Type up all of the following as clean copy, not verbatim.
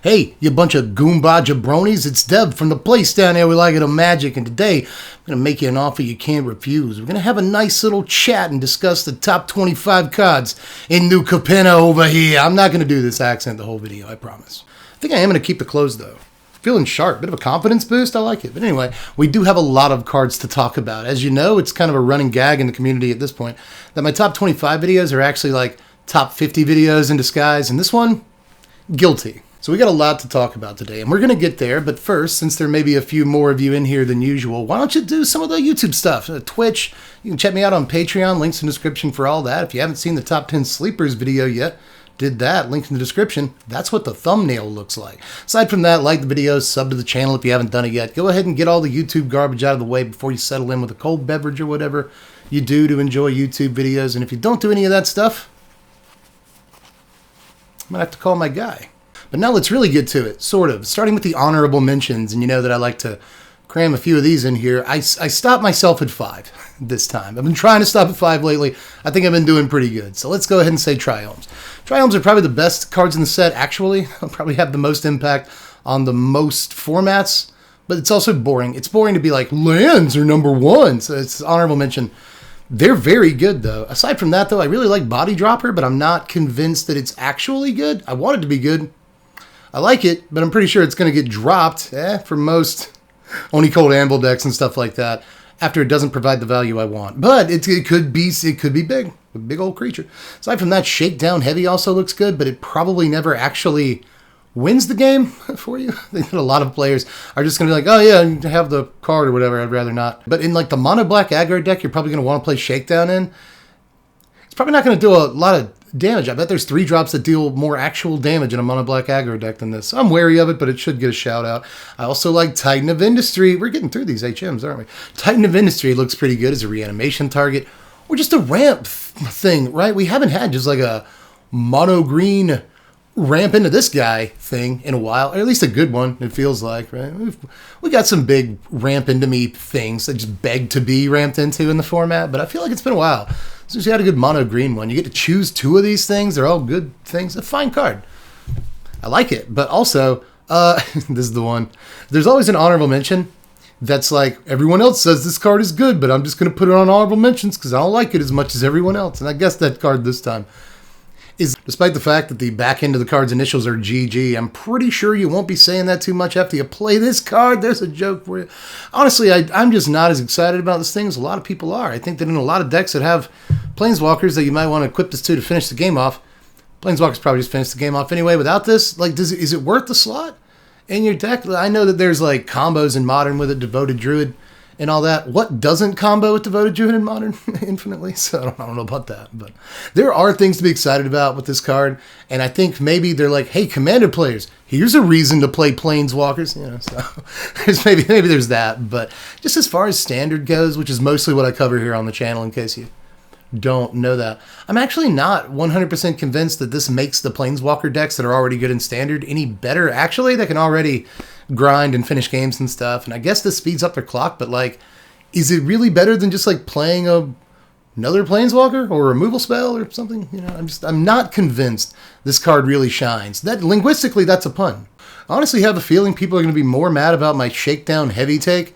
Hey, you bunch of Goomba jabronis, it's Deb from the place down there we like it on Magic, and today I'm going to make you an offer you can't refuse. We're going to have a nice little chat and discuss the top 25 cards in New Capenna over here. I'm not going to do this accent the whole video, I promise. I think I am going to keep the close though. Feeling sharp, bit of a confidence boost, I like it. But anyway, we do have a lot of cards to talk about. As you know, it's kind of a running gag in the community at this point that my top 25 videos are actually like top 50 videos in disguise, and this one, guilty. So we got a lot to talk about today, and we're going to get there. But first, since there may be a few more of you in here than usual, why don't you do some of the YouTube stuff? Twitch, you can check me out on Patreon, links in the description for all that. If you haven't seen the top 10 sleepers video yet, did that, link in the description. That's what the thumbnail looks like. Aside from that, like the video, sub to the channel if you haven't done it yet. Go ahead and get all the YouTube garbage out of the way before you settle in with a cold beverage or whatever you do to enjoy YouTube videos. And if you don't do any of that stuff, I'm going to have to call my guy. But now let's really get to it, sort of. Starting with the honorable mentions, and you know that I like to cram a few of these in here. I stopped myself at 5 this time. I've been trying to stop at 5 lately. I think I've been doing pretty good. So let's go ahead and say Triomes. Triomes are probably the best cards in the set, actually. They'll probably have the most impact on the most formats, but it's also boring. It's boring to be like, lands are number 1, so it's honorable mention. They're very good, though. Aside from that, though, I really like Body Dropper, but I'm not convinced that it's actually good. I want it to be good. I like it, but I'm pretty sure it's going to get dropped for most Oni Cold Anvil decks and stuff like that after it doesn't provide the value I want. But it could be big, a big old creature. Aside from that, Shakedown Heavy also looks good, but it probably never actually wins the game for you. I think that a lot of players are just going to be like, oh yeah, you have the card or whatever, I'd rather not. But in like the mono black aggro deck, you're probably going to want to play Shakedown in. It's probably not going to do a lot of damage. I bet there's 3 drops that deal more actual damage in a mono black aggro deck than this. So I'm wary of it, but it should get a shout out. I also like Titan of Industry. We're getting through these HMs, aren't we? Titan of Industry looks pretty good as a reanimation target or just a ramp thing, right? We haven't had just like a mono green ramp into this guy thing in a while, or at least a good one, it feels like, right? We got some big ramp into me things that just beg to be ramped into in the format, but I feel like it's been a while since you had a good mono green one. You get to choose 2 of these things. They're all good things. A fine card. I like it, but also, this is the one. There's always an honorable mention that's like, everyone else says this card is good, but I'm just going to put it on honorable mentions because I don't like it as much as everyone else. And I guess that card this time is, despite the fact that the back end of the card's initials are GG, I'm pretty sure you won't be saying that too much after you play this card. There's a joke for you. Honestly, I'm just not as excited about this thing as a lot of people are. I think that in a lot of decks that have Planeswalkers that you might want to equip this to finish the game off, Planeswalkers probably just finish the game off anyway. Without this, like, is it worth the slot in your deck? I know that there's like combos in Modern with a Devoted Druid and all that. What doesn't combo with Devoted Druid in Modern infinitely? So I don't know about that, but there are things to be excited about with this card, and I think maybe they're like, hey, Commander players, here's a reason to play Planeswalkers, you know. So there's maybe there's that, but just as far as Standard goes, which is mostly what I cover here on the channel, in case you don't know that, I'm actually not 100% convinced that this makes the Planeswalker decks that are already good in Standard any better. Actually, they can already grind and finish games and stuff, and I guess this speeds up their clock, but like, is it really better than just like playing another Planeswalker or a removal spell or something? You know, I'm not convinced this card really shines. That linguistically, that's a pun. I honestly have a feeling people are going to be more mad about my Shakedown Heavy take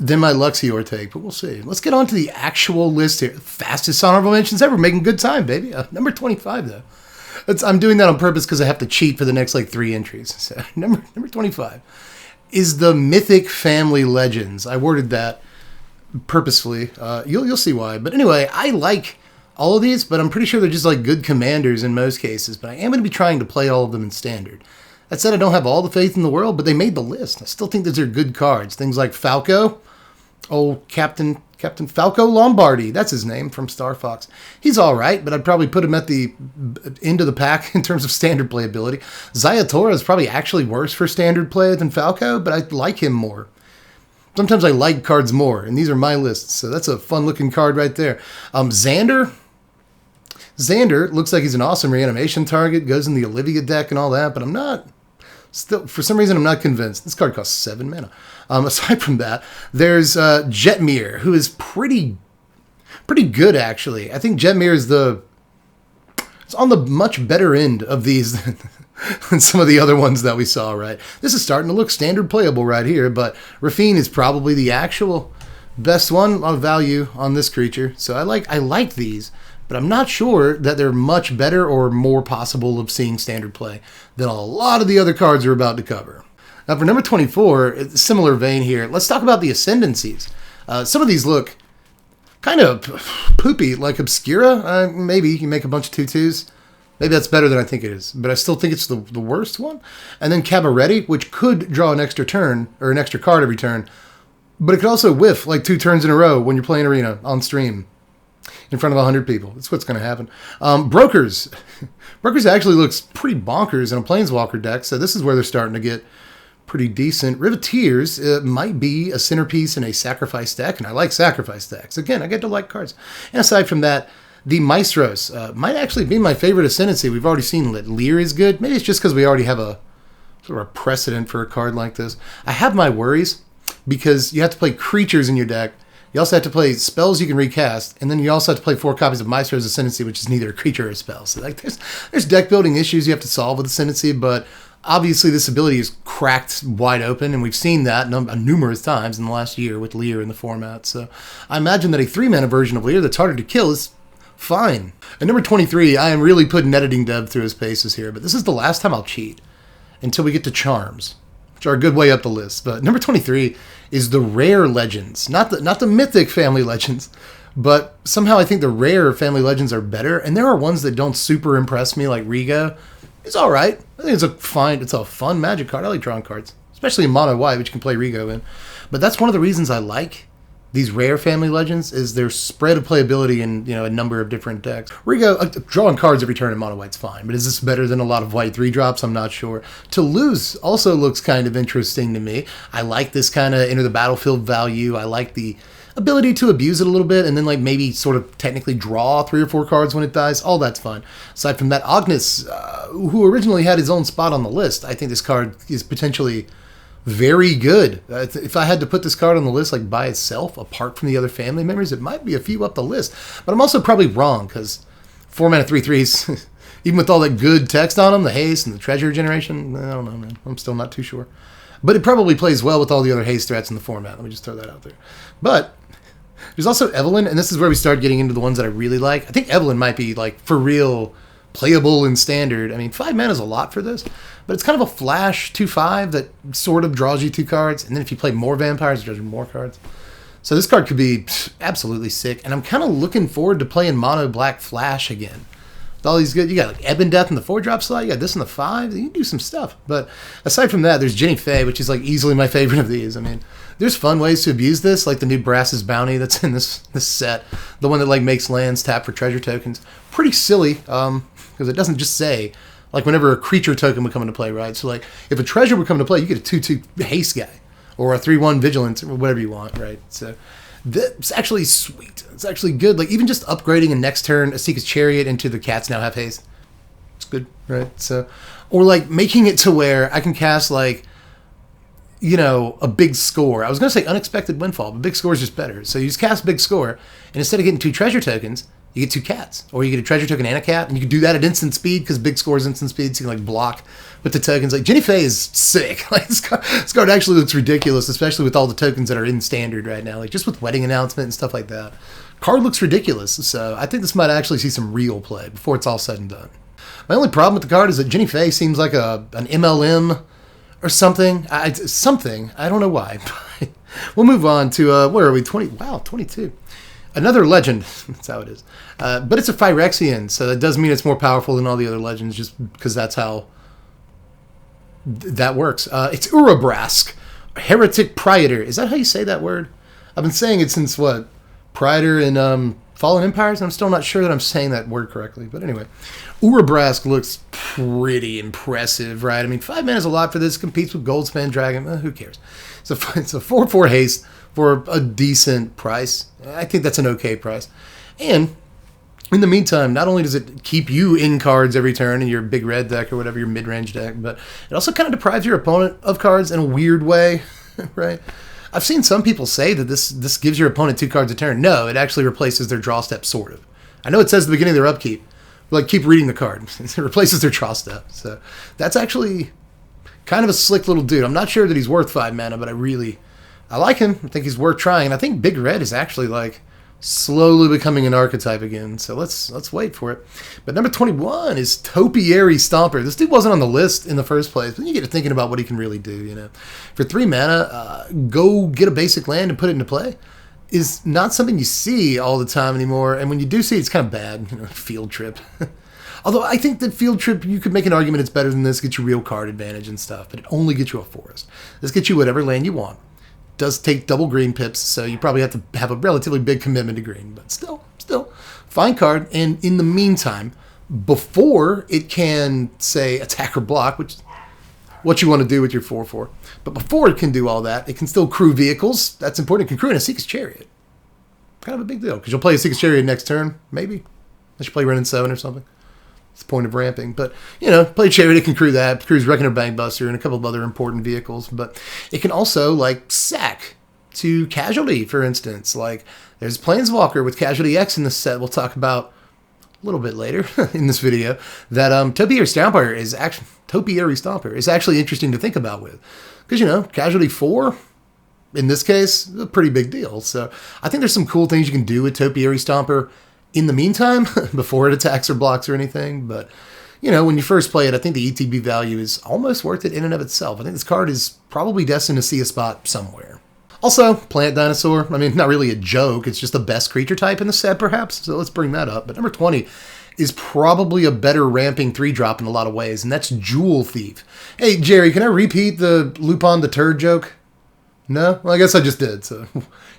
than my Luxior take, but we'll see. Let's get on to the actual list here. Fastest honorable mentions ever, making good time, baby. Number 25 though. I'm doing that on purpose because I have to cheat for the next like 3 entries. So number 25 is the Mythic Family Legends. I worded that purposefully. You'll see why. But anyway, I like all of these, but I'm pretty sure they're just like good commanders in most cases. But I am going to be trying to play all of them in Standard. That said, I don't have all the faith in the world, but they made the list. I still think those are good cards. Things like Falco, Captain Falco Lombardi, that's his name, from Star Fox. He's all right, but I'd probably put him at the end of the pack in terms of Standard playability. Zayatora is probably actually worse for Standard play than Falco, but I like him more. Sometimes I like cards more, and these are my lists, so that's a fun-looking card right there. Xander looks like he's an awesome reanimation target, goes in the Olivia deck and all that, but I'm not... Still, for some reason, I'm not convinced. This card costs 7 mana. Aside from that, there's Jetmir, who is pretty good, actually. I think Jetmir is the It's on the much better end of these than some of the other ones that we saw, right? This is starting to look standard playable right here, but Rafine is probably the actual best one. A lot of value on this creature. So I like these, but I'm not sure that they're much better or more possible of seeing standard play than a lot of the other cards we're about to cover. Now for number 24, similar vein here, let's talk about the Ascendancies. Some of these look kind of poopy, like Obscura. Maybe you can make a bunch of 2/2s. Maybe that's better than I think it is, but I still think it's the worst one. And then Cabaretti, which could draw an extra turn, or an extra card every turn, but it could also whiff like 2 turns in a row when you're playing Arena on stream in front of 100 people. That's what's going to happen. Brokers. Brokers actually looks pretty bonkers in a Planeswalker deck, so this is where they're starting to get pretty decent. Riveteers might be a centerpiece in a Sacrifice deck, and I like Sacrifice decks. Again, I get to like cards. And aside from that, the Maestros might actually be my favorite Ascendancy. We've already seen that Lear is good. Maybe it's just because we already have a sort of a precedent for a card like this. I have my worries because you have to play creatures in your deck. You also have to play spells you can recast, and then you also have to play 4 copies of Maestro's Ascendancy, which is neither a creature or a spell. So like, there's deck building issues you have to solve with Ascendancy, but obviously this ability is cracked wide open, and we've seen that numerous times in the last year with Lear in the format. So I imagine that a 3-mana version of Lear that's harder to kill is fine. At number 23, I am really putting Editing Dev through his paces here, but this is the last time I'll cheat until we get to Charms, which are a good way up the list. But number 23 is the rare legends, not the mythic family legends, but somehow I think the rare family legends are better, and there are ones that don't super impress me, like Rigo. It's all right. I think it's a fun Magic card. I like drawing cards, especially in mono white, which you can play Rigo in. But that's one of the reasons I like these rare family legends is their spread of playability in a number of different decks. Rigo, drawing cards every turn in mono white's fine, but is this better than a lot of white 3-drops? I'm not sure. Toulouse also looks kind of interesting to me. I like this kind of enter the battlefield value. I like the ability to abuse it a little bit and then like maybe sort of technically draw 3 or 4 cards when it dies. All that's fine. Aside from that, Ognis, who originally had his own spot on the list, I think this card is potentially very good. If I had to put this card on the list like by itself, apart from the other family members, it might be a few up the list. But I'm also probably wrong because 4-mana 3/3s, even with all that good text on them, the haste and the treasure generation, I don't know, man. I'm still not too sure. But it probably plays well with all the other haste threats in the format. Let me just throw that out there. But there's also Evelyn, and this is where we start getting into the ones that I really like. I think Evelyn might be like for real playable in standard. I mean, 5 mana is a lot for this, but it's kind of a flash 2/5 that sort of draws you 2 cards, and then if you play more vampires, it draws you more cards. So this card could be absolutely sick, and I'm kind of looking forward to playing mono black flash again. With all these good, you got like Ebon Death in the 4-drop slot, you got this in the 5, you can do some stuff. But aside from that, there's Jenny Faye, which is like easily my favorite of these. I mean, there's fun ways to abuse this, like the new Brass's Bounty that's in this set, the one that like makes lands tap for treasure tokens. Pretty silly, because it doesn't just say like whenever a creature token would come into play, right? So like if a treasure would come into play, you get a 2/2 haste guy or a 3/1 vigilance or whatever you want, right? So that's actually sweet. It's actually good. Like even just upgrading a next turn Asika's Chariot into the cats now have haste. It's good, right? So, or like making it to where I can cast like, a big score. I was going to say Unexpected Windfall, but big score is just better. So you just cast big score, and instead of getting 2 treasure tokens, you get 2 cats. Or you get a treasure token and a cat, and you can do that at instant speed, because big score is instant speed, so you can like block with the tokens. Like Jenny Faye is sick. Like this card actually looks ridiculous, especially with all the tokens that are in standard right now. Like just with Wedding Announcement and stuff like that. Card looks ridiculous, so I think this might actually see some real play before it's all said and done. My only problem with the card is that Jenny Faye seems like an MLM or something. I don't know why. We'll move on to, where are we? 22. Another legend. That's how it is. But it's a Phyrexian, so that does mean it's more powerful than all the other legends, just because that's how that works. It's Urabrask, Heretic Praetor. Is that how you say that word? I've been saying it since, Praetor in Fallen Empires, and I'm still not sure that I'm saying that word correctly. But anyway, Urabrask looks pretty impressive, right? I mean, 5 mana is a lot for this. Competes with Goldspan Dragon. Who cares? It's a 4/4 haste for a decent price. I think that's an okay price. And in the meantime, not only does it keep you in cards every turn in your big red deck or whatever, your mid-range deck, but it also kind of deprives your opponent of cards in a weird way, right? I've seen some people say that this gives your opponent 2 cards a turn. No, it actually replaces their draw step, sort of. I know it says at the beginning of their upkeep, like keep reading the card. It replaces their draw step. So that's actually kind of a slick little dude. I'm not sure that he's worth 5 mana, but I like him. I think he's worth trying. And I think Big Red is actually like slowly becoming an archetype again. So let's wait for it. But number 21 is Topiary Stomper. This dude wasn't on the list in the first place, but then you get to thinking about what he can really do, you know. For 3 mana, go get a basic land and put it into play is not something you see all the time anymore. And when you do see it, it's kind of bad, you know, Field Trip. Although I think that Field Trip, you could make an argument it's better than this, get you real card advantage and stuff, but it only gets you a forest. This gets you whatever land you want. Does take double green pips, so you probably have to have a relatively big commitment to green, but still, fine card. And in the meantime, before it can, say, attack or block, which is what you want to do with your 4/4, but before it can do all that, it can still crew vehicles. That's important. It can crew in a Seek's Chariot. Kind of a big deal, because you'll play a Seek's Chariot next turn, maybe. Unless you play Ren and 7 or something. It's the point of ramping. But, you know, play Chariot, it can crew that. Crews Reckoner Bankbuster and a couple of other important vehicles. But it can also, like, sack to Casualty, for instance. Like, there's Planeswalker with Casualty X in this set we'll talk about a little bit later in this video. That Topiary Stomper is actually interesting to think about with. Because, you know, Casualty 4, in this case, is a pretty big deal. So I think there's some cool things you can do with Topiary Stomper in the meantime, before it attacks or blocks or anything. But, you know, when you first play it, I think the ETB value is almost worth it in and of itself. I think this card is probably destined to see a spot somewhere. Also, Plant Dinosaur. I mean, not really a joke. It's just the best creature type in the set, perhaps. So let's bring that up. But number 20 is probably a better ramping 3-drop in a lot of ways, and that's Jewel Thief. Hey, Jerry, can I repeat the Lupin the Turd joke? No? Well, I guess I just did, so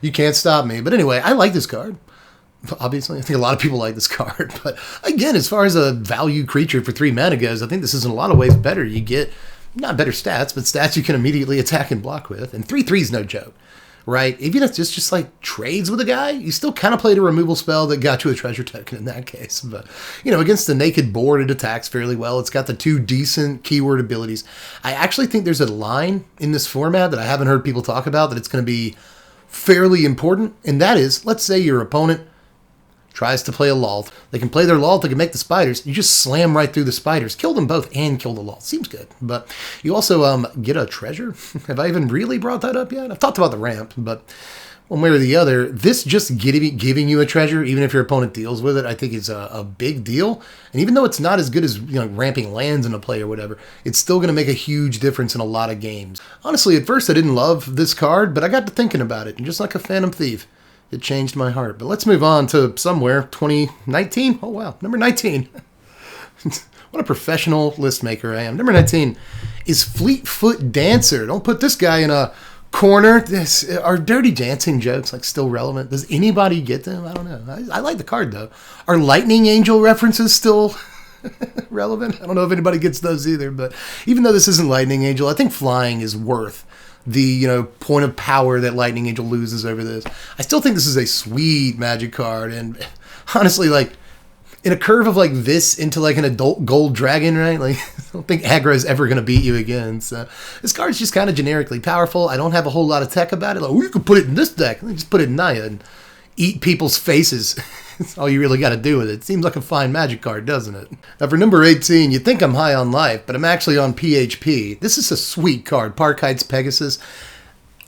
you can't stop me. But anyway, I like this card. Obviously, I think a lot of people like this card. But again, as far as a value creature for 3 mana goes, I think this is in a lot of ways better. You get, not better stats, but stats you can immediately attack and block with. And 3/3 is no joke, right? Even if it's just like trades with a guy, you still kind of played a removal spell that got you a treasure token in that case. But, you know, against the naked board, it attacks fairly well. It's got the 2 decent keyword abilities. I actually think there's a line in this format that I haven't heard people talk about that it's going to be fairly important. And that is, let's say your opponent tries to play a Lolth. They can play their Lolth, they can make the spiders. You just slam right through the spiders. Kill them both and kill the Lolth. Seems good. But you also get a treasure. Have I even really brought that up yet? I've talked about the ramp, but one way or the other, this just giving you a treasure, even if your opponent deals with it, I think is a big deal. And even though it's not as good as, you know, ramping lands into play or whatever, it's still going to make a huge difference in a lot of games. Honestly, at first I didn't love this card, but I got to thinking about it. And just like a Phantom Thief, it changed my heart. But let's move on to somewhere. 2019? Oh, wow. Number 19. What a professional list maker I am. Number 19 is Fleetfoot Dancer. Don't put this guy in a corner. Are Dirty Dancing jokes like still relevant? Does anybody get them? I don't know. I like the card, though. Are Lightning Angel references still relevant? I don't know if anybody gets those either. But even though this isn't Lightning Angel, I think flying is worth the, you know, point of power that Lightning Angel loses over this. I still think this is a sweet Magic card, and honestly, like, in a curve of like this into like an adult gold dragon, right? Like, I don't think aggro is ever going to beat you again. So this card's just kind of generically powerful. I don't have a whole lot of tech about it. Like, oh, you could put it in this deck. Just put it in Naya and eat people's faces. That's all you really got to do with it. Seems like a fine Magic card, doesn't it? Now for number 18, you think I'm high on life, but I'm actually on PHP. This is a sweet card, Park Heights Pegasus.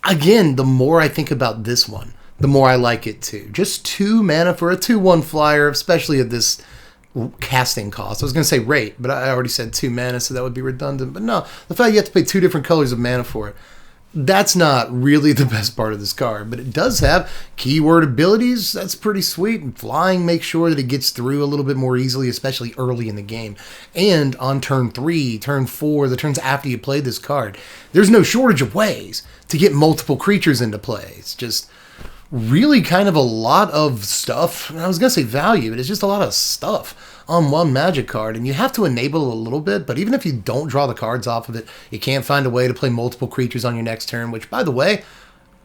Again, the more I think about this one, the more I like it too. Just 2 mana for a 2/1 flyer, especially at this casting cost. I was going to say rate, but I already said 2 mana, so that would be redundant. But no, the fact you have to pay 2 different colors of mana for it, that's not really the best part of this card, but it does have keyword abilities. That's pretty sweet. And flying makes sure that it gets through a little bit more easily, especially early in the game. And on turn 3, turn 4, the turns after you play this card, there's no shortage of ways to get multiple creatures into play. It's just really kind of a lot of stuff. I was going to say value, but it's just a lot of stuff on one Magic card, and you have to enable it a little bit, but even if you don't draw the cards off of it, you can't find a way to play multiple creatures on your next turn, which, by the way,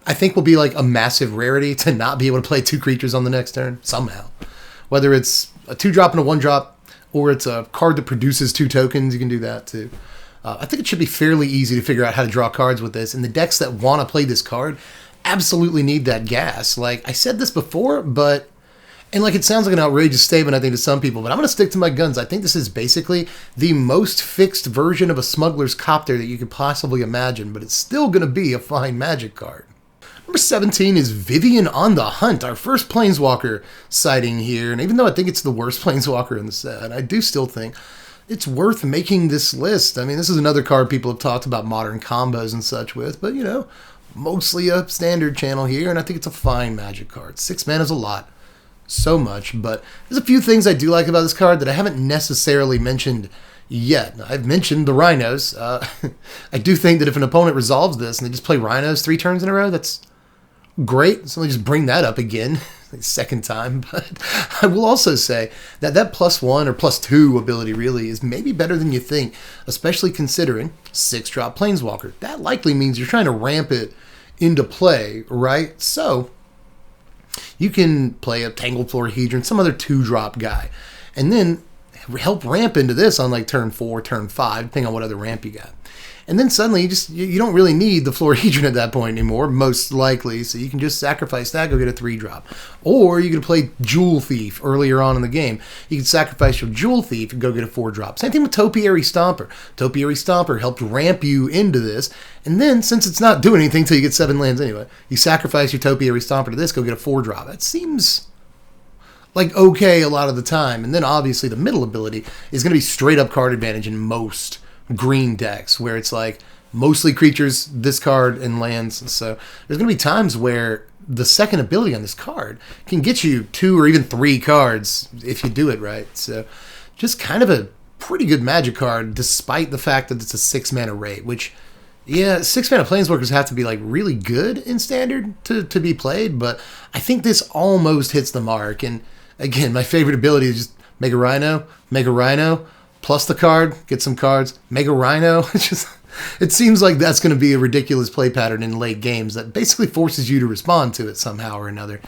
I think will be like a massive rarity to not be able to play 2 creatures on the next turn, somehow. Whether it's a 2-drop and a 1-drop, or it's a card that produces 2 tokens, you can do that too. I think it should be fairly easy to figure out how to draw cards with this, and the decks that want to play this card absolutely need that gas. Like, I said this before, but And like, it sounds like an outrageous statement, I think, to some people, but I'm going to stick to my guns. I think this is basically the most fixed version of a smuggler's copter that you could possibly imagine, but it's still going to be a fine Magic card. Number 17 is Vivian on the Hunt, our first Planeswalker sighting here. And even though I think it's the worst Planeswalker in the set, I do still think it's worth making this list. I mean, this is another card people have talked about modern combos and such with, but, you know, mostly a standard channel here, and I think it's a fine Magic card. 6 mana is a lot. So much, but there's a few things I do like about this card that I haven't necessarily mentioned yet. I've mentioned the Rhinos. I do think that if an opponent resolves this and they just play Rhinos 3 turns in a row, that's great. So let me just bring that up again, the second time. But I will also say that that +1 or +2 ability really is maybe better than you think, especially considering 6-drop Planeswalker. That likely means you're trying to ramp it into play, right? So you can play a Tangled Florahedron, some other 2-drop guy, and then help ramp into this on like turn 4, turn 5, depending on what other ramp you got. And then suddenly you don't really need the Florahedron at that point anymore, most likely, so you can just sacrifice that, go get a 3-drop. Or you can play Jewel Thief earlier on in the game. You can sacrifice your Jewel Thief and go get a 4-drop. Same thing with Topiary Stomper. Topiary Stomper helped ramp you into this, and then since it's not doing anything until you get 7 lands anyway, you sacrifice your Topiary Stomper to this, go get a 4-drop. That seems like okay a lot of the time. And then obviously the middle ability is going to be straight up card advantage in most green decks, where it's like mostly creatures, this card, and lands. So there's going to be times where the second ability on this card can get you 2 or even 3 cards if you do it right. So just kind of a pretty good Magic card, despite the fact that it's a 6 mana rate, which, yeah, 6 mana Planeswalkers have to be like really good in Standard to be played, but I think this almost hits the mark. And again, my favorite ability is just make a Rhino, plus the card, get some cards, make a Rhino. It seems like that's going to be a ridiculous play pattern in late games that basically forces you to respond to it somehow or another.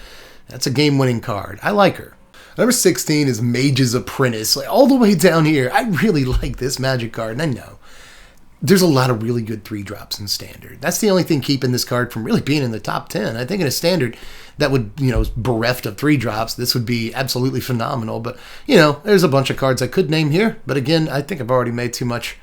That's a game-winning card. I like her. Number 16 is Mage's Apprentice. Like, all the way down here, I really like this Magic card, and I know there's a lot of really good 3-drops in Standard. That's the only thing keeping this card from really being in the top 10. I think in a Standard that would, is bereft of 3-drops, this would be absolutely phenomenal. But, there's a bunch of cards I could name here. But again, I think I've already made too much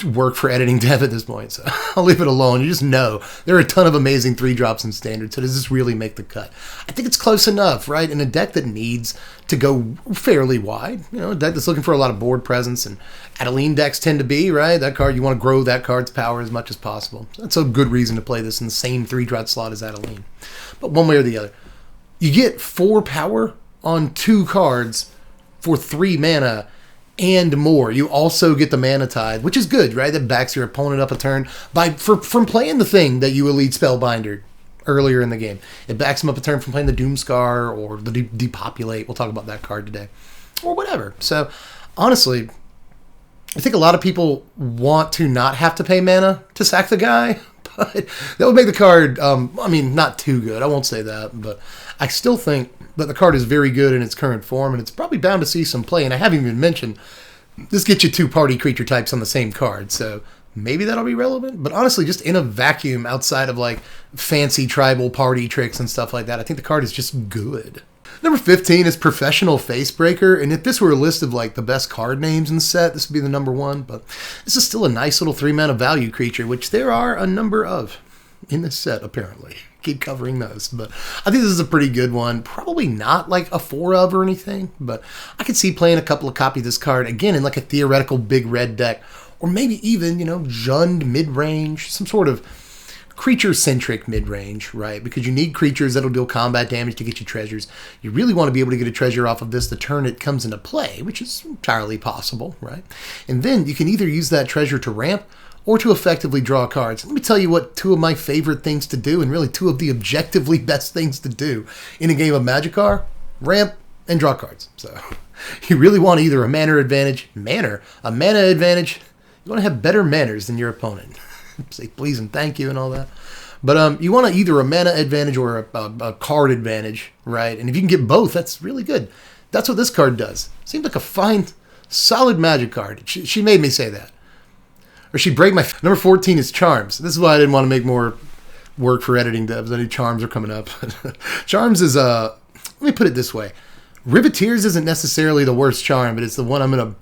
work for editing dev at this point, so I'll leave it alone. You just know there are a ton of amazing 3-drops in Standard, so does this really make the cut? I think it's close enough, right? In a deck that needs to go fairly wide, a deck that's looking for a lot of board presence, and Adeline decks tend to be, right? That card, you want to grow that card's power as much as possible. That's a good reason to play this in the same 3-drop slot as Adeline. But one way or the other, you get 4 power on 2 cards for 3 mana and more. You also get the Mana Tide, which is good, right? That backs your opponent up a turn from playing the thing that you Elite Spellbinder earlier in the game. It backs them up a turn from playing the Doomscar or the Depopulate. We'll talk about that card today. Or whatever. So, honestly, I think a lot of people want to not have to pay mana to sack the guy, but that would make the card, not too good. I won't say that, but I still think that the card is very good in its current form, and it's probably bound to see some play. And I haven't even mentioned, this gets you 2 party creature types on the same card, so maybe that'll be relevant. But honestly, just in a vacuum outside of like fancy tribal party tricks and stuff like that, I think the card is just good. Number 15 is Professional Facebreaker, and if this were a list of like the best card names in the set, this would be the number 1, but this is still a nice little 3-mana value creature, which there are a number of in this set, apparently. Keep covering those, but I think this is a pretty good one. Probably not like a 4 of or anything, but I could see playing a couple of copies of this card, again, in like a theoretical big red deck, or maybe even, Jund mid-range, some sort of creature-centric mid-range, right? Because you need creatures that'll deal combat damage to get you treasures. You really want to be able to get a treasure off of this the turn it comes into play, which is entirely possible, right? And then you can either use that treasure to ramp or to effectively draw cards. Let me tell you what 2 of my favorite things to do, and really 2 of the objectively best things to do in a game of Magic are ramp and draw cards. So you really want either a mana advantage. You want to have better manners than your opponent. Say please and thank you and all that. But you want either a mana advantage or a card advantage, right? And if you can get both, that's really good. That's what this card does. Seems like a fine, solid Magic card. She made me say that. Or she'd break my... Number 14 is Charms. This is why I didn't want to make more work for editing devs. I knew Charms are coming up. Charms is... let me put it this way. Riveteers isn't necessarily the worst charm, but it's the one I'm going to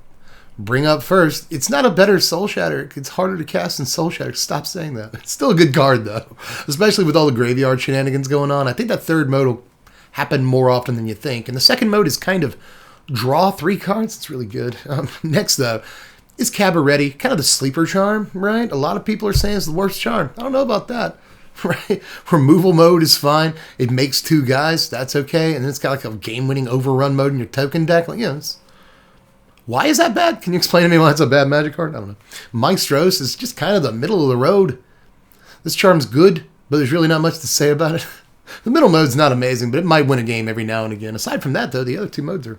bring up first. It's not a better Soul Shatter. It's harder to cast than Soul Shatter. Stop saying that. It's still a good card, though, especially with all the graveyard shenanigans going on. I think that third mode will happen more often than you think. And the second mode is kind of draw 3 cards. It's really good. Next, though, is Cabaretti, kind of the sleeper charm, right? A lot of people are saying it's the worst charm. I don't know about that, right? Removal mode is fine. It makes 2 guys. That's okay. And then it's got like a game-winning overrun mode in your token deck. Like, why is that bad? Can you explain to me why it's a bad Magic card? I don't know. Maestros is just kind of the middle of the road. This charm's good, but there's really not much to say about it. The middle mode's not amazing, but it might win a game every now and again. Aside from that, though, the other 2 modes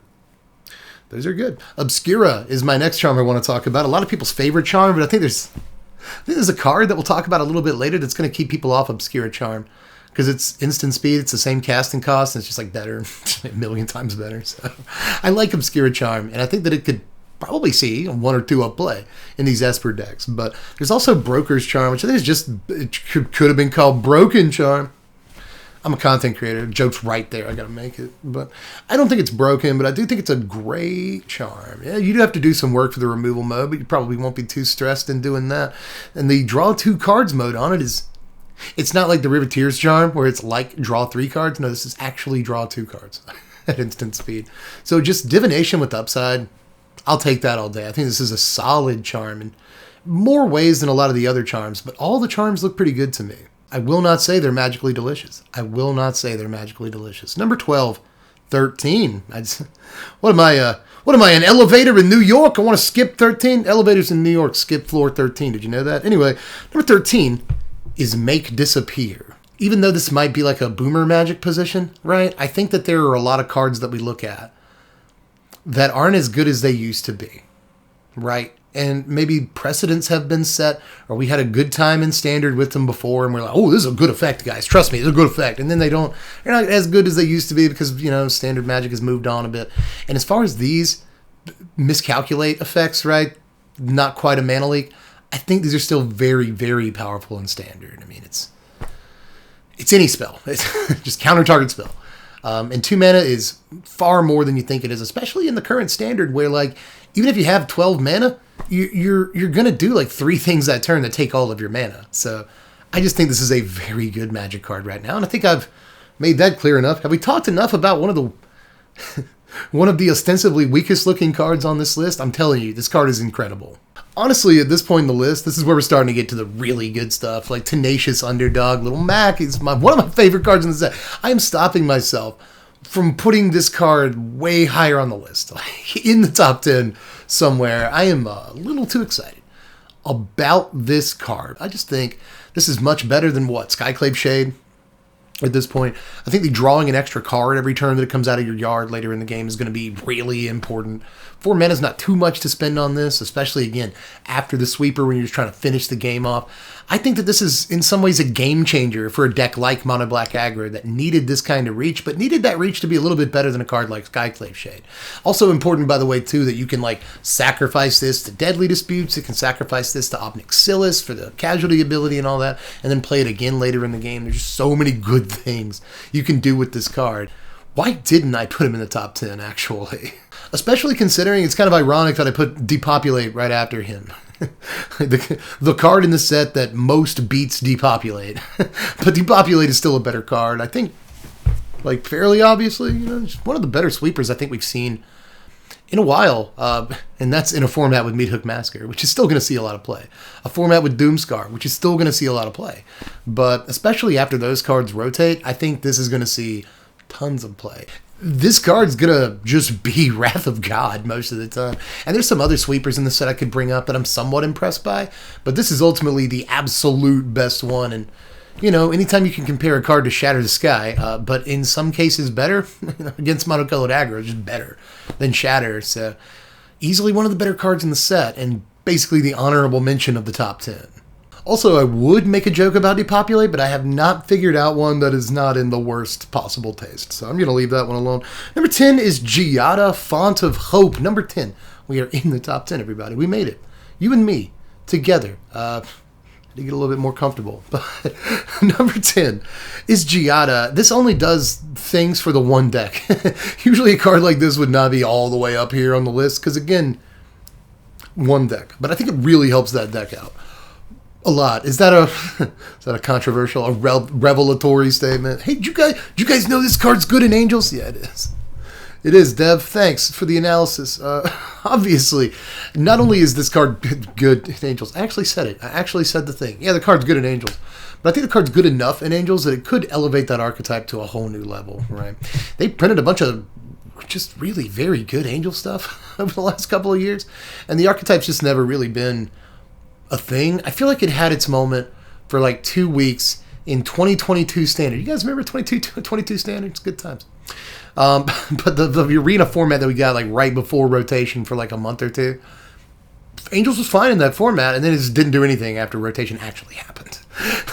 those are good. Obscura is my next charm I want to talk about. A lot of people's favorite charm, but I think there's a card that we'll talk about a little bit later that's going to keep people off Obscura charm. Because it's instant speed, it's the same casting cost, and it's just like better, a million times better. So I like Obscura charm, and I think that it could probably see 1 or 2 up play in these Esper decks. But there's also Broker's charm, which I think is just, it could have been called Broken charm. I'm a content creator. Joke's right there. I got to make it. But I don't think it's broken, but I do think it's a great charm. Yeah, you do have to do some work for the removal mode, but you probably won't be too stressed in doing that. And the draw 2 cards mode on it is, it's not like the Riveteers charm where it's like draw 3 cards. No, this is actually draw 2 cards at instant speed. So just divination with upside, I'll take that all day. I think this is a solid charm in more ways than a lot of the other charms, but all the charms look pretty good to me. I will not say they're magically delicious. I will not say they're magically delicious. Number 12, 13. What am I, an elevator in New York? I want to skip 13? Elevators in New York skip floor 13. Did you know that? Anyway, number 13 is Make Disappear. Even though this might be like a boomer magic position, right? I think that there are a lot of cards that we look at that aren't as good as they used to be, right? And maybe precedents have been set, or we had a good time in Standard with them before, and we're like, oh, this is a good effect, guys. Trust me, it's a good effect. And then they're not as good as they used to be because, Standard Magic has moved on a bit. And as far as these miscalculate effects, right? Not quite a mana leak. I think these are still very, very powerful in Standard. I mean, it's any spell. It's just counter target spell. And 2 mana is far more than you think it is, especially in the current Standard where, like, even if you have 12 mana, you're going to do, like, 3 things that turn that take all of your mana. So I just think this is a very good Magic card right now, and I think I've made that clear enough. Have we talked enough about one of the ostensibly weakest looking cards on this list? I'm telling you, this card is incredible. Honestly, at this point in the list, this is where we're starting to get to the really good stuff, like Tenacious Underdog. Little Mac is one of my favorite cards in the set. I am stopping myself from putting this card way higher on the list, like in the top 10 somewhere. I am a little too excited about this card. I just think this is much better than Skyclave Shade at this point. I think the drawing an extra card every turn that it comes out of your yard later in the game is going to be really important. 4 mana is not too much to spend on this, especially, again, after the sweeper when you're just trying to finish the game off. I think that this is, in some ways, a game changer for a deck like Mono Black Aggro that needed this kind of reach, but needed that reach to be a little bit better than a card like Skyclave Shade. Also important, by the way, too, that you can, like, sacrifice this to Deadly Disputes. You can sacrifice this to Obnixillus for the casualty ability and all that, and then play it again later in the game. There's just so many good things you can do with this card. Why didn't I put him in the top 10, actually? Especially considering it's kind of ironic that I put Depopulate right after him. the card in the set that most beats Depopulate. But Depopulate is still a better card. I think, like, fairly obviously, it's one of the better sweepers I think we've seen in a while. And that's in a format with Meathook Massacre, which is still going to see a lot of play. A format with Doomscar, which is still going to see a lot of play. But especially after those cards rotate, I think this is going to see tons of play. This card's gonna just be Wrath of God most of the time. And there's some other sweepers in the set I could bring up that I'm somewhat impressed by, but this is ultimately the absolute best one. And, anytime you can compare a card to Shatter the Sky, but in some cases better, against monocolored aggro, just better than Shatter. So easily one of the better cards in the set, and basically the honorable mention of the top 10. Also, I would make a joke about Depopulate, but I have not figured out one that is not in the worst possible taste. So I'm going to leave that one alone. Number 10 is Giada, Font of Hope. Number 10. We are in the top 10, everybody. We made it. You and me, together. to get a little bit more comfortable. But number 10 is Giada. This only does things for the one deck. Usually a card like this would not be all the way up here on the list because, again, one deck. But I think it really helps that deck out a lot. Is that a controversial, a revelatory statement? Hey, do you guys know this card's good in Angels? Yeah, it is. It is, Dev. Thanks for the analysis. Obviously, not only is this card good in Angels, I actually said it. I actually said the thing. Yeah, the card's good in Angels. But I think the card's good enough in Angels that it could elevate that archetype to a whole new level, right? They printed a bunch of just really very good Angel stuff over the last couple of years, and the archetype's just never really been a thing. I feel like it had its moment for like 2 weeks in 2022 Standard. You guys remember 22 Standard? It's good times. But the arena format that we got like right before rotation for like a month or two, Angels was fine in that format, and then it just didn't do anything after rotation actually happened.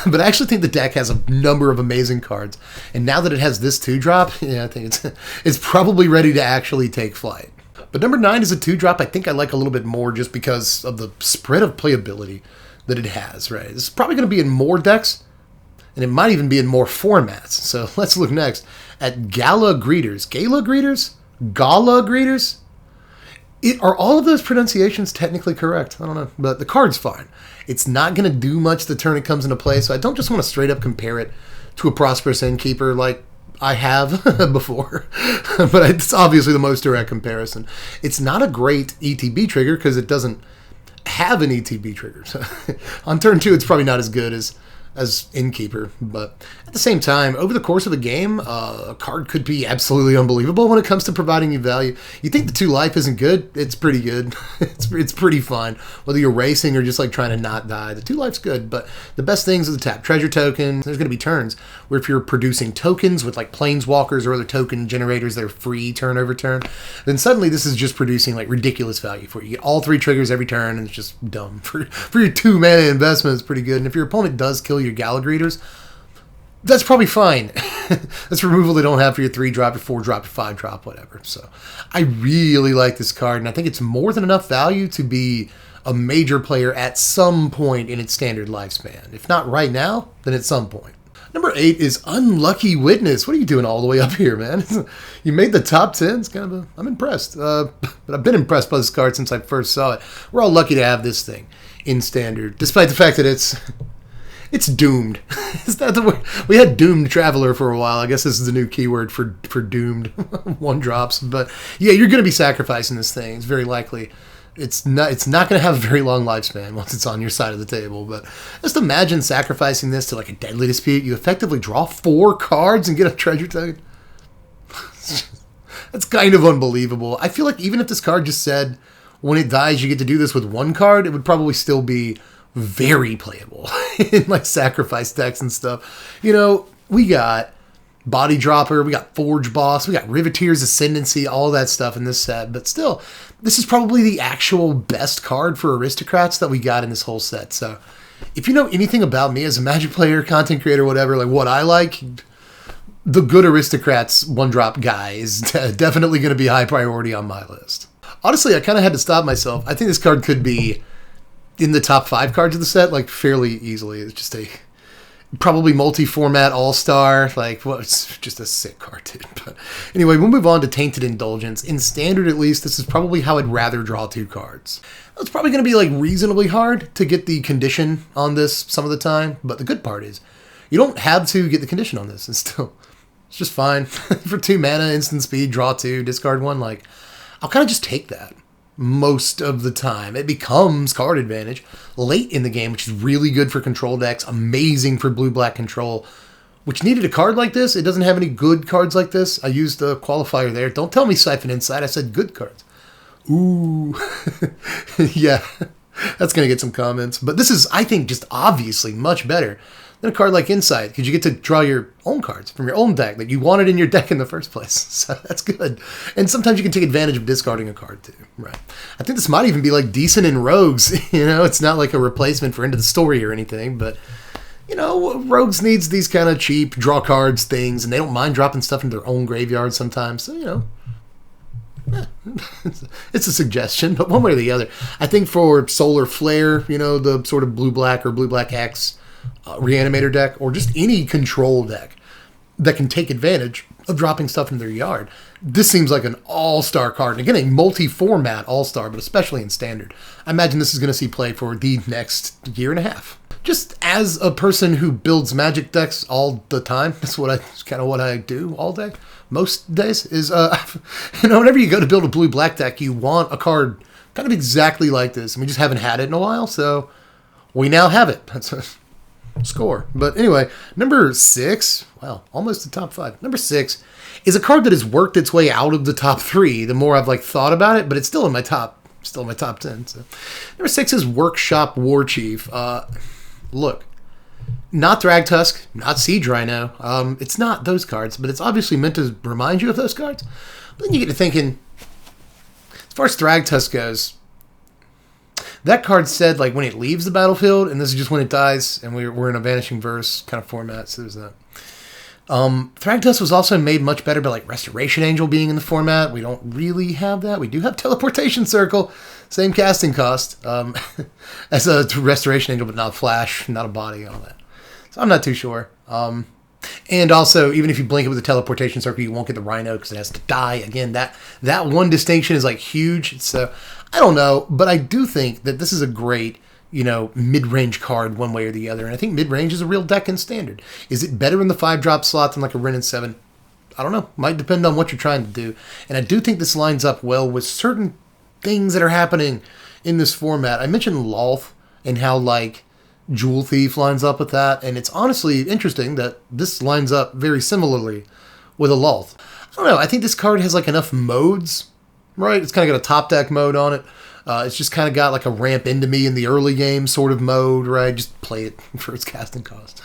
But I actually think the deck has a number of amazing cards, and now that it has this 2-drop, yeah, I think it's probably ready to actually take flight. But number 9 is a 2-drop I think I like a little bit more just because of the spread of playability that it has, right? It's probably going to be in more decks, and it might even be in more formats. So let's look next at Gala Greeters. Gala Greeters? Gala Greeters? Are all of those pronunciations technically correct? I don't know, but the card's fine. It's not going to do much the turn it comes into play, so I don't just want to straight up compare it to a Prosperous Innkeeper like I have before, but it's obviously the most direct comparison. It's not a great ETB trigger because it doesn't have an ETB trigger. So on turn 2, it's probably not as good as Innkeeper, but at the same time, over the course of a game, a card could be absolutely unbelievable when it comes to providing you value. You think the 2 life isn't good? It's pretty good. It's pretty fine. Whether you're racing or just like trying to not die, the 2 life's good, but the best things are the tap treasure token. There's going to be turns where if you're producing tokens with like planeswalkers or other token generators that are free turn over turn, then suddenly this is just producing like ridiculous value for you. You get all 3 triggers every turn, and it's just dumb. For your 2 mana investment, it's pretty good. And if your opponent does kill your Gala Greeters, that's probably fine. That's removal they don't have for your 3-drop, your 4-drop, your 5-drop, whatever. So I really like this card, and I think it's more than enough value to be a major player at some point in its standard lifespan. If not right now, then at some point. Number 8 is Unlucky Witness. What are you doing all the way up here, man? You made the top 10. It's kind of I'm impressed. But I've been impressed by this card since I first saw it. We're all lucky to have this thing in standard, despite the fact that it's doomed. Is that the word? We had Doomed Traveler for a while. I guess this is the new keyword for doomed 1-drops. But yeah, you're going to be sacrificing this thing. It's very likely. It's not going to have a very long lifespan once it's on your side of the table. But just imagine sacrificing this to like a Deadly Dispute. You effectively draw 4 cards and get a treasure token. That's kind of unbelievable. I feel like even if this card just said, when it dies, you get to do this with 1 card, it would probably still be very playable in like sacrifice decks and stuff. You know, we got Body Dropper, we got Forge Boss, we got Riveteer's Ascendancy, all that stuff in this set. But still, this is probably the actual best card for Aristocrats that we got in this whole set. So if you know anything about me as a Magic player, content creator, whatever, like what I like, the good Aristocrats 1-drop guy is definitely going to be high priority on my list. Honestly, I kind of had to stop myself. I think this card could be in the top 5 cards of the set, like fairly easily. It's just a probably multi-format all-star. Like, well, it's just a sick card, dude. But anyway, we'll move on to Tainted Indulgence. In standard, at least, this is probably how I'd rather draw 2 cards. It's probably going to be like reasonably hard to get the condition on this some of the time. But the good part is you don't have to get the condition on this. It's just fine. For 2 mana, instant speed, draw 2, discard 1. Like, I'll kind of just take that. Most of the time. It becomes card advantage late in the game, which is really good for control decks, amazing for blue-black control, which needed a card like this. It doesn't have any good cards like this. I used the qualifier there. Don't tell me Siphon Insight. I said good cards. Ooh. Yeah, that's going to get some comments. But this is, I think, just obviously much better than a card like Insight, because you get to draw your own cards from your own deck that you wanted in your deck in the first place. So that's good. And sometimes you can take advantage of discarding a card too. Right. I think this might even be like decent in Rogues. You know, it's not like a replacement for End of the Story or anything, but you know, Rogues needs these kind of cheap draw cards things, and they don't mind dropping stuff into their own graveyard sometimes. So, you know, It's a suggestion, but one way or the other. I think for Solar Flare, you know, the sort of blue-black or blue-black X Reanimator deck, or just any control deck that can take advantage of dropping stuff in their yard, this seems like an all-star card. And again, a multi-format all-star, but especially in Standard. I imagine this is going to see play for the next year and a half. Just as a person who builds Magic decks all the time, that's kind of what I do all day, most days, is, you know, whenever you go to build a blue-black deck, you want a card kind of exactly like this. And we just haven't had it in a while, so we now have it. That's a score. But anyway, number 6, well, almost the top 5. Number 6 is a card that has worked its way out of the top 3 the more I've thought about it, but it's still in my top 10. So number 6 is Workshop Warchief. Look, not Thragtusk, not Siege Rhino. It's not those cards, but it's obviously meant to remind you of those cards. But then you get to thinking, as far as Thragtusk goes, that card said when it leaves the battlefield, and this is just when it dies, and we're in a Vanishing Verse kind of format, so there's that. Thragtusk was also made much better by Restoration Angel being in the format. We don't really have that. We do have Teleportation Circle, same casting cost as a Restoration Angel, but not a flash, not a body, all that. So I'm not too sure. And also, even if you blink it with a Teleportation Circle, you won't get the Rhino because it has to die. Again, that one distinction is huge. So I don't know, but I do think that this is a great, mid-range card one way or the other. And I think mid-range is a real deck in Standard. Is it better in the 5-drop slot than a Wrenn and 7? I don't know. Might depend on what you're trying to do. And I do think this lines up well with certain things that are happening in this format. I mentioned Lolth and how, Jewel Thief lines up with that. And it's honestly interesting that this lines up very similarly with a Lolth. I don't know. I think this card has, enough modes, right? It's kind of got a top deck mode on it. It's just kind of got a ramp into me in the early game sort of mode, right? Just play it for its casting cost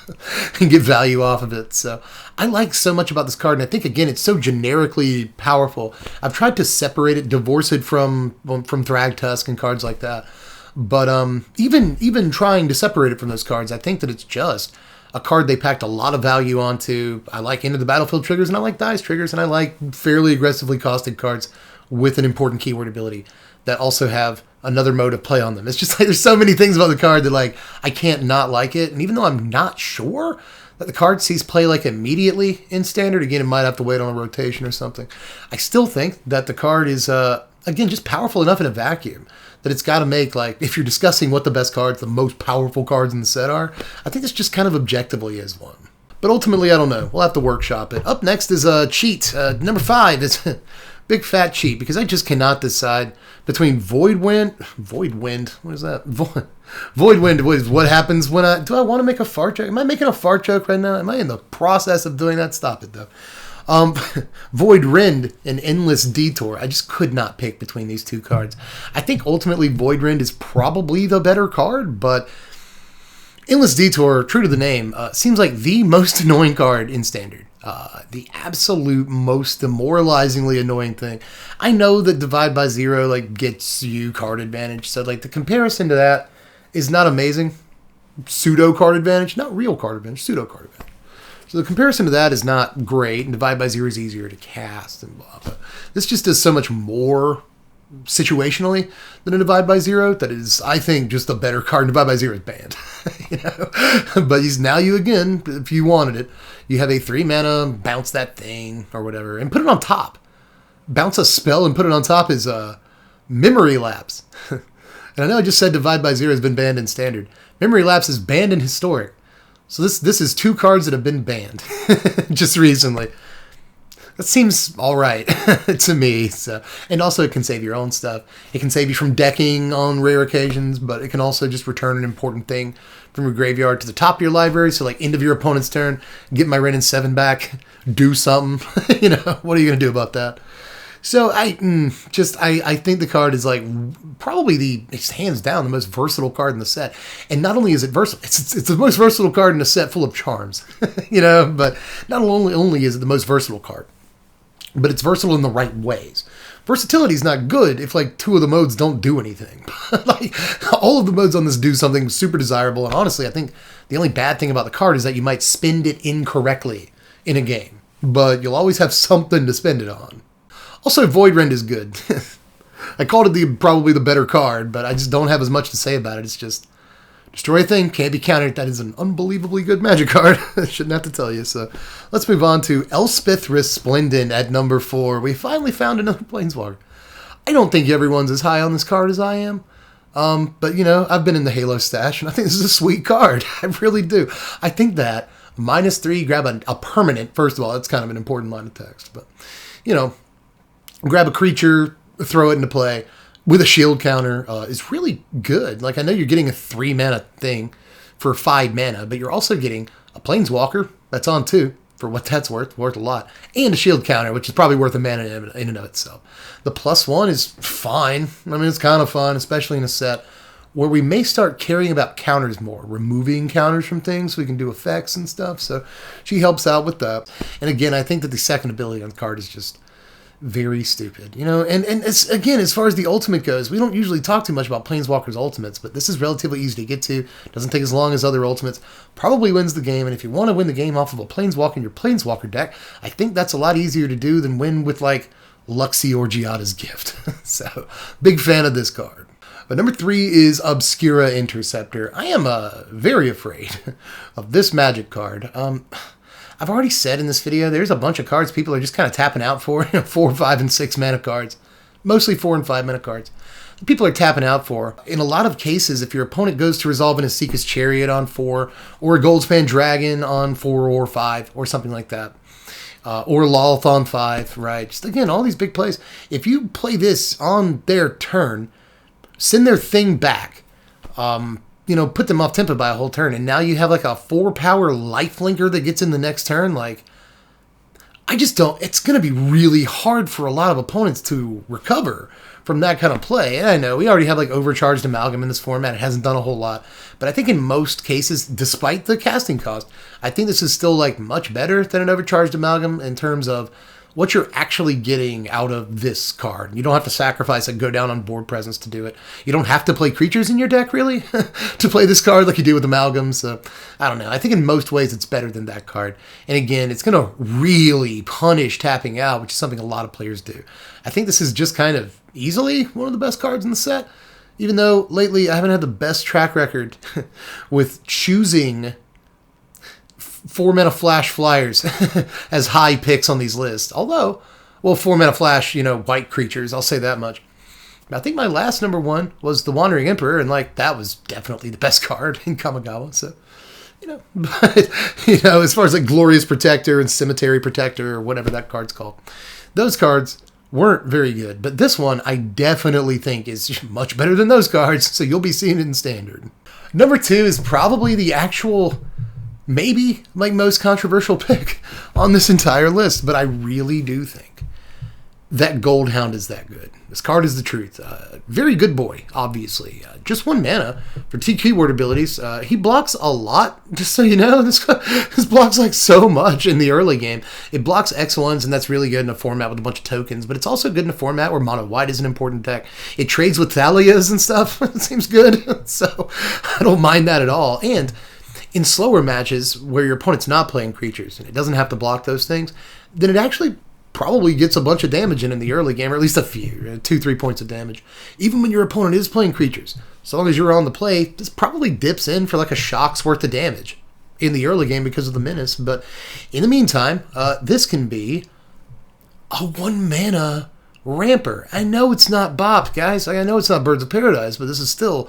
and get value off of it. So I like so much about this card, and I think, again, it's so generically powerful. I've tried to separate it, divorce it from Thragtusk and cards like that. But even trying to separate it from those cards, I think that it's just a card they packed a lot of value onto. I like Into the Battlefield triggers, and I like Dice triggers, and I like fairly aggressively costed cards with an important keyword ability that also have another mode of play on them. It's just there's so many things about the card that I can't not like it. And even though I'm not sure that the card sees play immediately in Standard, again, it might have to wait on a rotation or something, I still think that the card is, again, just powerful enough in a vacuum that it's got to make, if you're discussing what the best cards, the most powerful cards in the set are, I think this just kind of objectively is one. But ultimately, I don't know. We'll have to workshop it. Up next is a cheat. Number 5 is big fat cheat, because I just cannot decide between Void Wind, what is that? Void Wind is what happens when do I want to make a fart joke? Am I making a fart joke right now? Am I in the process of doing that? Stop it, though. Void Rend and Endless Detour. I just could not pick between these two cards. I think ultimately Void Rend is probably the better card, but Endless Detour, true to the name, seems like the most annoying card in Standard. The absolute most demoralizingly annoying thing. I know that Divide by Zero gets you card advantage, so the comparison to that is not amazing. Pseudo card advantage, not real card advantage, pseudo card advantage. So the comparison to that is not great, and Divide by Zero is easier to cast and blah. But this just does so much more situationally than a Divide by Zero that is, I think, just a better card. Divide by Zero is banned. But now you again, if you wanted it, you have a 3-mana, bounce that thing or whatever, and put it on top. Bounce a spell and put it on top is Memory Lapse. And I know I just said Divide by Zero has been banned in Standard. Memory Lapse is banned in Historic. So this is 2 cards that have been banned just recently. That seems all right to me. So, and also it can save your own stuff. It can save you from decking on rare occasions, but it can also just return an important thing from your graveyard to the top of your library. So end of your opponent's turn, get my Wrenn and 7 back, do something. What are you going to do about that? So I think the card is probably it's hands down the most versatile card in the set. And not only is it versatile, it's the most versatile card in a set full of charms. But not only is it the most versatile card, but it's versatile in the right ways. Versatility is not good if 2 of the modes don't do anything. All of the modes on this do something super desirable. And honestly, I think the only bad thing about the card is that you might spend it incorrectly in a game, but you'll always have something to spend it on. Also, Voidrend is good. I called it probably the better card, but I just don't have as much to say about it. It's just destroy a thing, can't be countered. That is an unbelievably good Magic card. I shouldn't have to tell you. So let's move on to Elspeth Resplendent at number 4. We finally found another Planeswalker. I don't think everyone's as high on this card as I am. But, you know, I've been in the Halo stash, and I think this is a sweet card. I really do. I think that -3, grab a permanent. First of all, that's kind of an important line of text. But, you know, grab a creature, throw it into play with a shield counter is really good. Like, I know you're getting a 3-mana thing for 5 mana, but you're also getting a Planeswalker that's on 2 for what that's worth a lot, and a shield counter, which is probably worth a mana in and of itself. The +1 is fine. I mean, it's kind of fun, especially in a set where we may start caring about counters more, removing counters from things so we can do effects and stuff. So she helps out with that. And again, I think that the second ability on the card is just very stupid, you know, and it's, again, as far as the ultimate goes, we don't usually talk too much about Planeswalker's ultimates, but this is relatively easy to get to. Doesn't take as long as other ultimates. Probably wins the game, and if you want to win the game off of a Planeswalker in your Planeswalker deck, I think that's a lot easier to do than win with, like, Luxie or Giada's Gift. So, big fan of this card. But number 3 is Obscura Interceptor. I am very afraid of this Magic card. I've already said in this video, there's a bunch of cards people are just kind of tapping out for, 4, 5, and 6 mana cards. Mostly 4 and 5 mana cards. People are tapping out for. In a lot of cases, if your opponent goes to resolve in a Seeker's Chariot on 4, or a Goldspan Dragon on 4 or 5, or something like that. Or Lolth on 5, right? Just, again, all these big plays. If you play this on their turn, send their thing back, you know, put them off tempo by a whole turn, and now you have like a 4-power lifelinker that gets in the next turn. Like, I just don't, it's going to be really hard for a lot of opponents to recover from that kind of play. And I know we already have like Overcharged Amalgam in this format. It hasn't done a whole lot, but I think in most cases, despite the casting cost, I think this is still like much better than an Overcharged Amalgam in terms of what you're actually getting out of this card. You don't have to sacrifice and go down on board presence to do it. You don't have to play creatures in your deck, really, to play this card like you do with Amalgam. So, I don't know. I think in most ways it's better than that card. And again, it's going to really punish tapping out, which is something a lot of players do. I think this is just kind of easily one of the best cards in the set, even though lately I haven't had the best track record with choosing 4-mana flash flyers as high picks on these lists. Although, well, 4-mana flash, you know, white creatures, I'll say that much. I think my last number 1 was the Wandering Emperor, and like that was definitely the best card in Kamigawa. So, you know, but you know, as far as like Glorious Protector and Cemetery Protector or whatever that card's called, those cards weren't very good. But this one I definitely think is much better than those cards, so you'll be seeing it in Standard. Number 2 is probably the actual, maybe like most controversial pick on this entire list, but I really do think that Gold Hound is that good. This card is the truth. Very good boy, obviously. Just 1 mana for 2 keyword abilities. He blocks a lot, just so you know. This blocks like so much in the early game. It blocks X1s, and that's really good in a format with a bunch of tokens, but it's also good in a format where mono white is an important deck. It trades with Thalias and stuff. It seems good. So I don't mind that at all. And in slower matches where your opponent's not playing creatures and it doesn't have to block those things, then it actually probably gets a bunch of damage in the early game, or at least a few, 2-3 points of damage. Even when your opponent is playing creatures, as long as you're on the play, this probably dips in for like a shock's worth of damage in the early game because of the menace. But in the meantime, this can be a 1-mana ramper. I know it's not Bop, guys. I know it's not Birds of Paradise, but this is still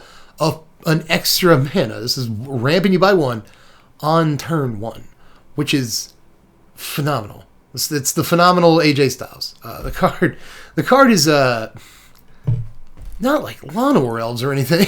an extra mana. This is ramping you by 1 on turn 1, which is phenomenal. It's the phenomenal AJ Styles. The card is not like Llanowar Elves or anything,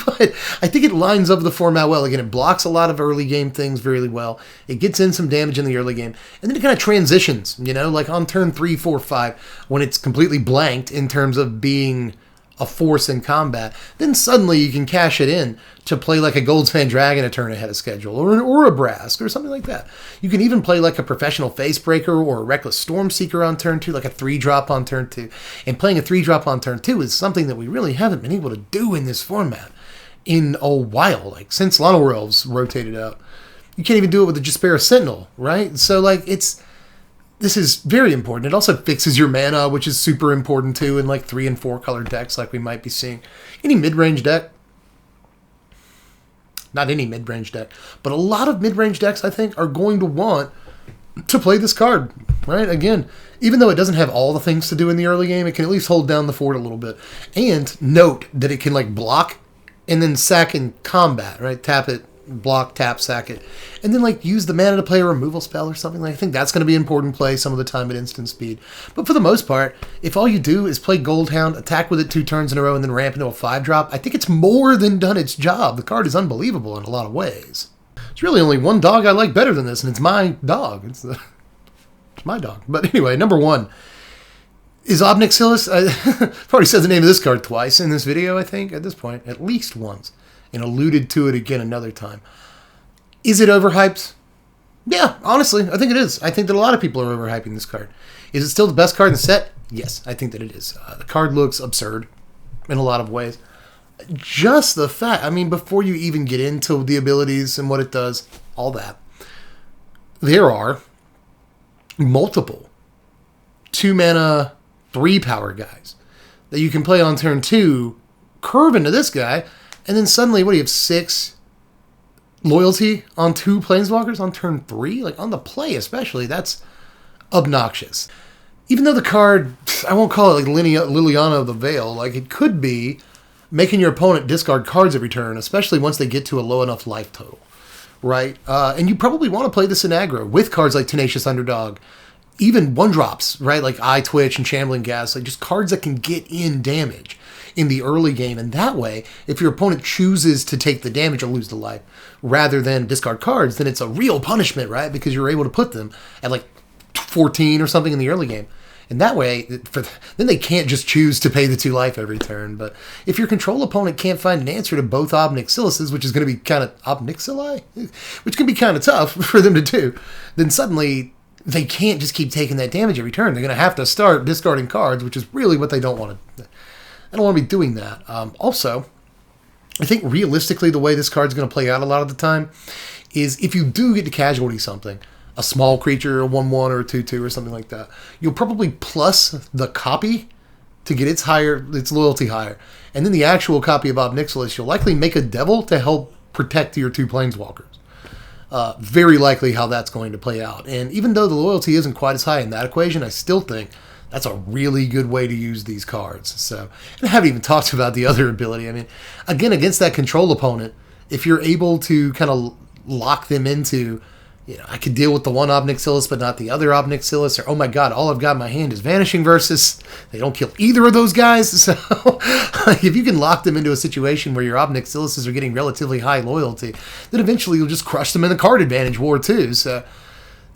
but I think it lines up the format well. Again, it blocks a lot of early game things very well. It gets in some damage in the early game, and then it kind of transitions, you know, like on turn 3, 4, 5, when it's completely blanked in terms of being a force in combat, then suddenly you can cash it in to play like a Goldspan Dragon a turn ahead of schedule, or an Urabrask, or something like that. You can even play like a Professional Facebreaker or a Reckless Stormseeker on turn 2, like a 3-drop on turn 2. And playing a 3-drop on turn 2 is something that we really haven't been able to do in this format in a while, like since Llanowar Elves rotated out. You can't even do it with the Jaspera Sentinel, right? So like it's this is very important. It also fixes your mana, which is super important too in like 3 and 4 color decks like we might be seeing. Any mid-range deck, not any mid-range deck, but a lot of mid-range decks I think are going to want to play this card, right? Again, even though it doesn't have all the things to do in the early game, it can at least hold down the fort a little bit. And note that it can like block and then sack in combat, right? Tap it, block, tap, sack it, and then like use the mana to play a removal spell or something. Like, I think that's going to be important play some of the time at instant speed. But for the most part, if all you do is play Gold Hound, attack with it 2 turns in a row, and then ramp into a 5-drop, I think it's more than done its job. The card is unbelievable in a lot of ways. There's really only one dog I like better than this, and it's my dog. It's my dog. But anyway, number 1 is Obnixillus. I've already said the name of this card twice in this video, I think, at this point, at least once, and alluded to it again another time. Is it overhyped? Yeah, honestly, I think it is. I think that a lot of people are overhyping this card. Is it still the best card in the set? Yes, I think that it is. The card looks absurd in a lot of ways. Just the fact, I mean, before you even get into the abilities and what it does, all that, there are multiple 2-mana, 3-power guys that you can play on turn 2, curve into this guy, and then suddenly, what do you have, 6 loyalty on 2 planeswalkers on turn 3? Like, on the play especially, that's obnoxious. Even though the card, I won't call it like Liliana of the Veil, like it could be making your opponent discard cards every turn, especially once they get to a low enough life total, right? And you probably want to play this in aggro with cards like Tenacious Underdog, even 1-drops, right? Like Eye Twitch and Shambling Gas, like just cards that can get in damage in the early game. And that way, if your opponent chooses to take the damage or lose the life rather than discard cards, then it's a real punishment, right? Because you're able to put them at like 14 or something in the early game. And that way, then they can't just choose to pay the 2 life every turn. But if your control opponent can't find an answer to both Obnixilluses, which is going to be kind of Obnixilli, which can be kind of tough for them to do, then suddenly they can't just keep taking that damage every turn. They're going to have to start discarding cards, which is really what they don't want to. I don't want to be doing that. Also, I think realistically the way this card's going to play out a lot of the time is if you do get to casualty something, a small creature, a 1/1 or a 2/2 or something like that, you'll probably plus the copy to get its loyalty higher. And then the actual copy of Obnixillus, you'll likely make a devil to help protect your 2 planeswalkers. Very likely how that's going to play out. And even though the loyalty isn't quite as high in that equation, I still think that's a really good way to use these cards. So, and I haven't even talked about the other ability. I mean, again, against that control opponent, if you're able to kind of lock them into, you know, I could deal with the one Obnixillus, but not the other Obnixillus, or, oh my god, all I've got in my hand is Vanishing Versus. They don't kill either of those guys. So if you can lock them into a situation where your Obnixilluses are getting relatively high loyalty, then eventually you'll just crush them in the card advantage war too. So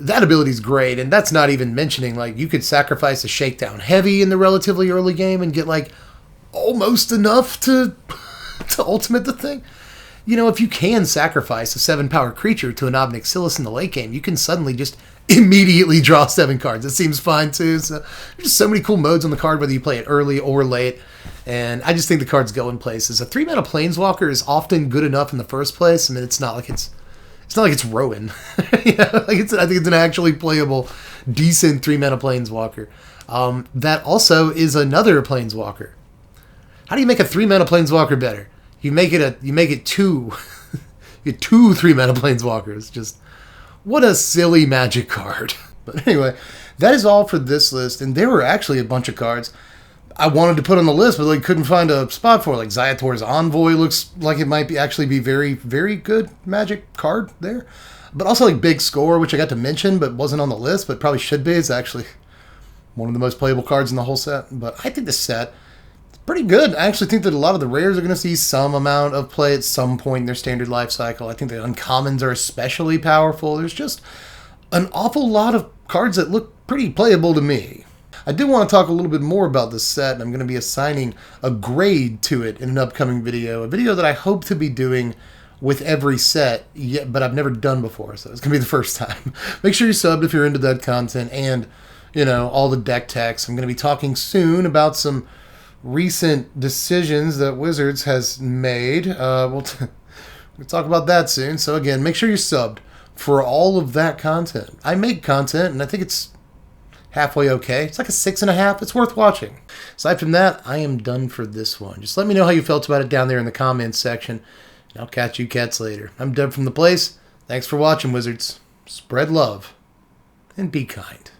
that ability is great, and that's not even mentioning, like, you could sacrifice a Shakedown Heavy in the relatively early game and get, like, almost enough to ultimate the thing. You know, if you can sacrifice a 7-power creature to an Obnixillus in the late game, you can suddenly just immediately draw 7 cards. It seems fine, too. So there's just so many cool modes on the card, whether you play it early or late. And I just think the cards go in places. A 3-mana Planeswalker is often good enough in the first place. I mean, it's not like it's Rowan. You know, like I think it's an actually playable, decent 3-mana Planeswalker. That also is another Planeswalker. How do you make a 3-mana Planeswalker better? You make it 2. You get 2 3-mana Planeswalkers. Just, what a silly Magic card. But anyway, that is all for this list. And there were actually a bunch of cards I wanted to put on the list, but I couldn't find a spot for. Like Zayator's Envoy looks like it might actually be very, very good Magic card there. But also like Big Score, which I got to mention, but wasn't on the list, but probably should be. It's actually one of the most playable cards in the whole set. But I think the set pretty good. I actually think that a lot of the rares are going to see some amount of play at some point in their standard life cycle. I think the uncommons are especially powerful. There's just an awful lot of cards that look pretty playable to me. I do want to talk a little bit more about this set, and I'm going to be assigning a grade to it in an upcoming video. A video that I hope to be doing with every set, but I've never done before, so it's going to be the first time. Make sure you subbed if you're into that content, and, you know, all the deck techs. I'm going to be talking soon about some recent decisions that Wizards has made. We'll talk about that soon. So again, make sure you're subbed for all of that content. I make content, and I think it's halfway okay. It's like a 6.5. It's worth watching. Aside from that, I am done for this one. Just let me know how you felt about it down there in the comments section. And I'll catch you cats later. I'm Deb from The Place. Thanks for watching, Wizards. Spread love and be kind.